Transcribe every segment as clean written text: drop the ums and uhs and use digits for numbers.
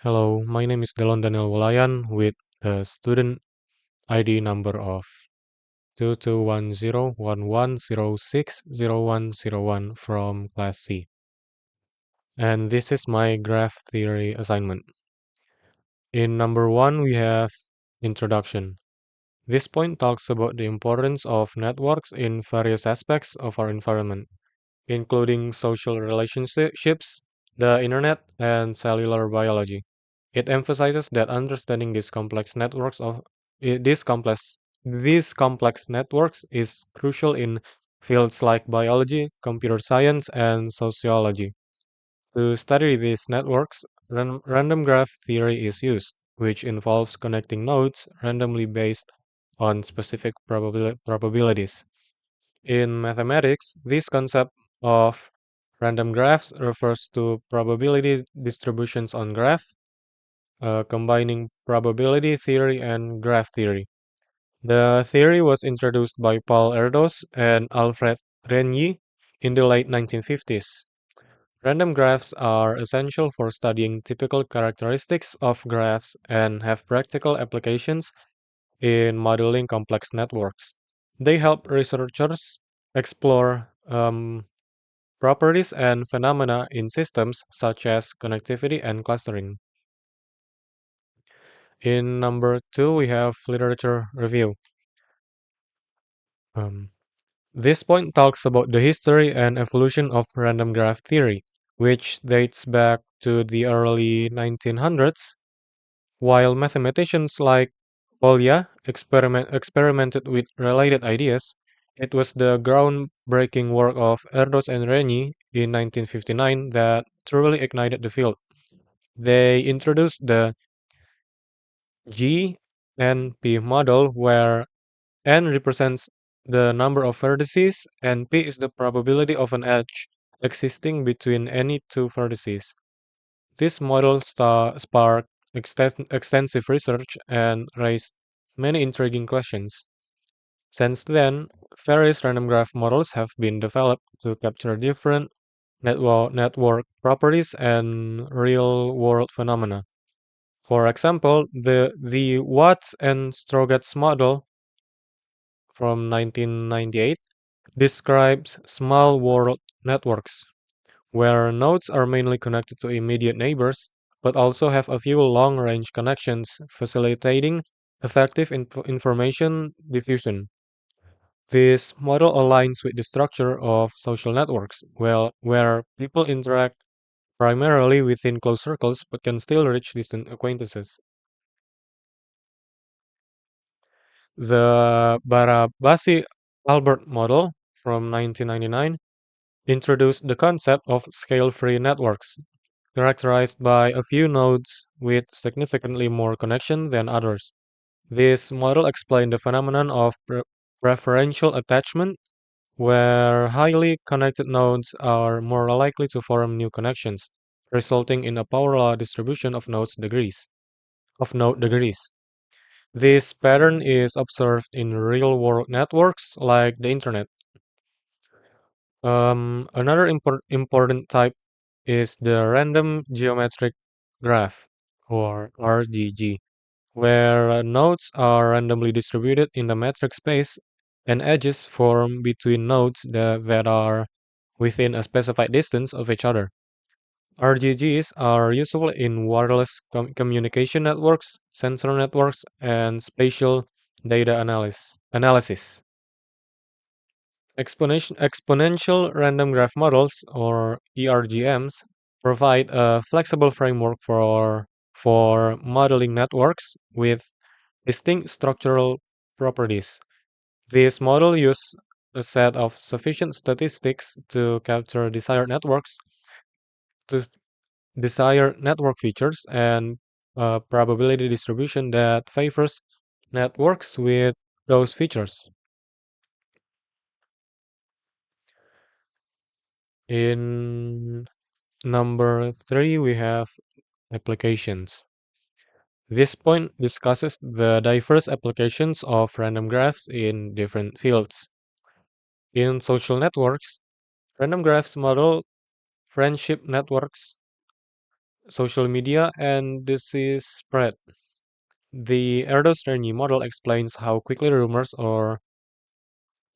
Hello, my name is Delon Wolayan with the student ID number of 221011060101 from class C. And this is my graph theory assignment. In number 1, we have introduction. This point talks about the importance of networks in various aspects of our environment, including social relationships, the internet, and cellular biology. It emphasizes that understanding these complex these complex networks is crucial in fields like biology, computer science, and sociology. To study these networks, random graph theory is used, which involves connecting nodes randomly based on specific probabilities. In mathematics, this concept of random graphs refers to probability distributions on graph, combining probability theory and graph theory. The theory was introduced by Paul Erdos and Alfred Renyi in the late 1950s. Random graphs are essential for studying typical characteristics of graphs and have practical applications in modeling complex networks. They help researchers explore properties and phenomena in systems such as connectivity and clustering. In number 2, we have literature review. Um, this point talks about the history and evolution of random graph theory, which dates back to the early 1900s. While mathematicians like Polya experimented with related ideas, it was the groundbreaking work of Erdos and Rényi in 1959 that truly ignited the field. They introduced the GNP model, where N represents the number of vertices and P is the probability of an edge existing between any two vertices. This model sparked extensive research and raised many intriguing questions. Since then, various random graph models have been developed to capture different network properties and real-world phenomena. For example, the Watts and Strogatz model from 1998 describes small world networks where nodes are mainly connected to immediate neighbors, but also have a few long range connections, facilitating effective information diffusion. This model aligns with the structure of social networks, where people interact primarily within close circles but can still reach distant acquaintances. The Barabasi Albert model from 1999 introduced the concept of scale free networks, characterized by a few nodes with significantly more connection than others. This model explained the phenomenon of preferential attachment, where highly connected nodes are more likely to form new connections, resulting in a power law distribution of node degrees. This pattern is observed in real-world networks like the internet. Another important type is the random geometric graph, or RGG, where nodes are randomly distributed in the metric space and edges form between nodes that are within a specified distance of each other. RGGs are useful in wireless communication networks, sensor networks, and spatial data analysis. Exponential random graph models, or ERGMs, provide a flexible framework for modeling networks with distinct structural properties. This model use a set of sufficient statistics to capture to s- desired network features and a probability distribution that favors networks with those features. In number 3, we have applications. This point discusses the diverse applications of random graphs in different fields. In social networks, random graphs model friendship networks social media and disease spread. The Erdős-Rényi model explains how quickly rumors or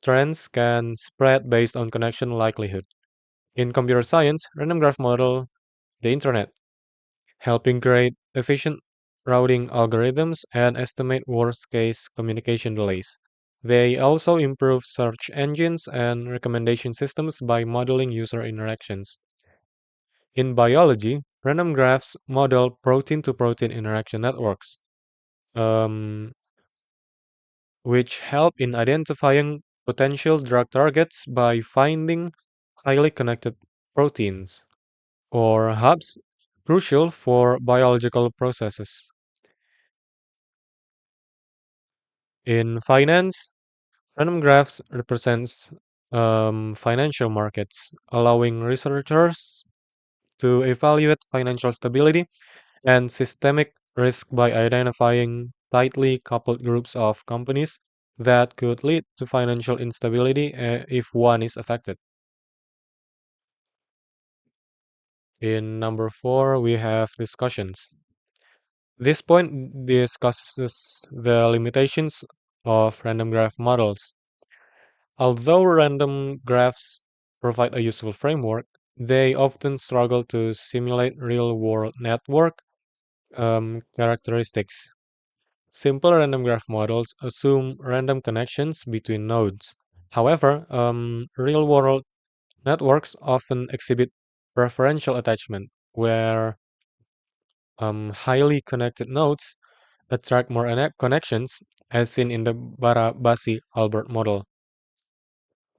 trends can spread based on connection likelihood. In computer science, random graph model the internet, helping create efficient routing algorithms and estimate worst-case communication delays. They also improve search engines and recommendation systems by modeling user interactions. In biology, random graphs model protein-to-protein interaction networks, um, which help in identifying potential drug targets by finding highly connected proteins or hubs crucial for biological processes. In finance, random graphs represents financial markets, allowing researchers to evaluate financial stability and systemic risk by identifying tightly coupled groups of companies that could lead to financial instability if one is affected. In number four, we have discussions. This point discusses the limitations of random graph models. Although random graphs provide a useful framework, they often struggle to simulate real-world network characteristics. Simple random graph models assume random connections between nodes. However, real-world networks often exhibit preferential attachment, where highly connected nodes attract more connections, as seen in the Barabasi-Albert model.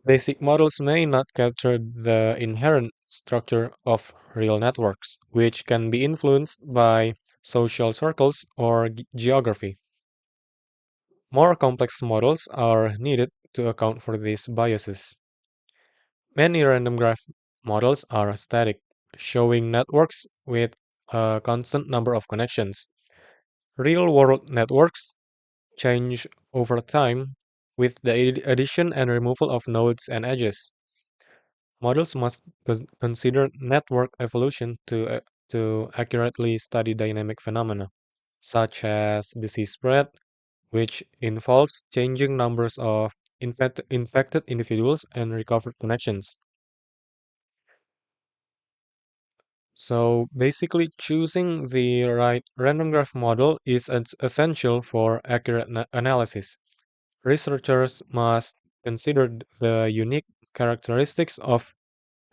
Basic models may not capture the inherent structure of real networks, which can be influenced by social circles or geography. More complex models are needed to account for these biases. Many random graph models are static, showing networks with a constant number of connections. Real world networks change over time with the addition and removal of nodes and edges. Models must consider network evolution to accurately study dynamic phenomena, such as disease spread, which involves changing numbers of infected individuals and recovered connections. So basically, choosing the right random graph model is essential for accurate analysis. Researchers must consider the unique characteristics of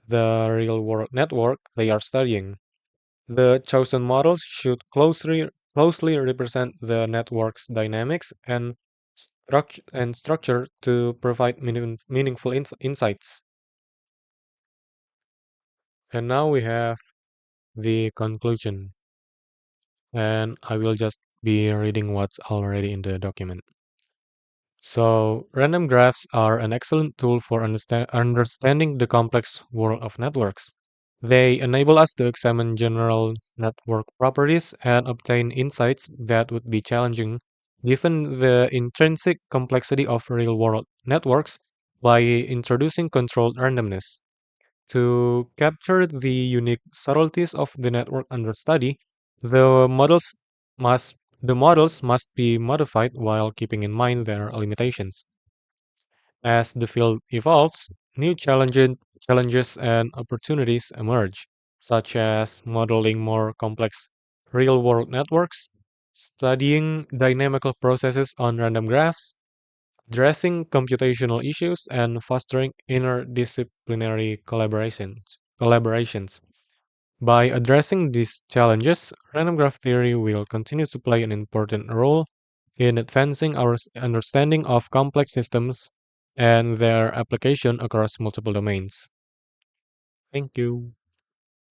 the real-world network they are studying. The chosen models should closely represent the network's dynamics and structure to provide meaningful insights. And now we have the conclusion, and I will just be reading what's already in the document. So, random graphs are an excellent tool for understanding the complex world of networks. They enable us to examine general network properties and obtain insights that would be challenging given the intrinsic complexity of real world networks by introducing controlled randomness. To capture the unique subtleties of the network under study, the models the models must be modified while keeping in mind their limitations. As the field evolves, challenges and opportunities emerge, such as modeling more complex real-world networks, studying dynamical processes on random graphs, addressing computational issues, and fostering interdisciplinary collaborations. By addressing these challenges, random graph theory will continue to play an important role in advancing our understanding of complex systems and their application across multiple domains. Thank you.